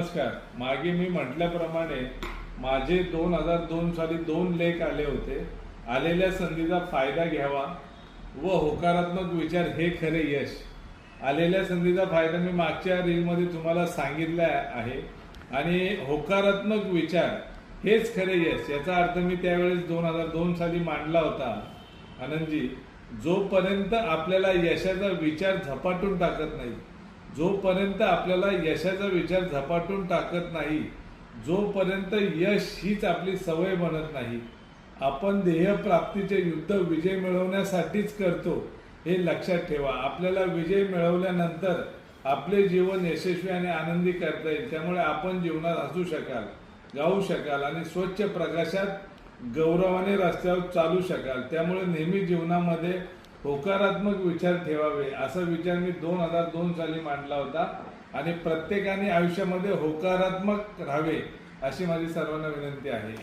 नमस्कार. मागे मी म्हटल्याप्रमाणे माझे 2002 साली 2 लेख आले होते. आलेल्या संधीचा फायदा घ्यावा व होकारात्मक विचार हे खरे यश. आलेल्या संधीचा फायदा मी मागच्या रीलमध्ये तुम्हाला सांगितला आहे आणि होकारात्मक विचार हेच खरे यश याचा अर्थ मी त्यावेळेस 2002 साली मांडला होता. आनंदजी, जोपर्यंत आपल्याला यशाचा विचार झपाटून टाकत नाही, जोपर्यंत आपल्याला यशाचा विचार झपाटून टाकत नाही, जोपर्यंत यश हीच आपली सवय बनत नाही, आपण ध्येयप्राप्तीचे युद्ध विजय मिळवण्यासाठीच करतो हे लक्षात ठेवा. आपल्याला विजय मिळवल्यानंतर आपले जीवन यशस्वी आणि आनंदी करता येईल. त्यामुळे आपण जीवनात हसू शकाल, गाऊ शकाल आणि स्वच्छ प्रकाशात गौरवाने रस्त्यावर चालू शकाल. त्यामुळे नेहमी जीवनामध्ये होकारात्मक विचार ठेवावे असा विचार मी 2002 साली मांडला होता आणि प्रत्येकाने आयुष्यामध्ये होकारात्मक राहावे अशी माझी सर्वांना विनंती आहे.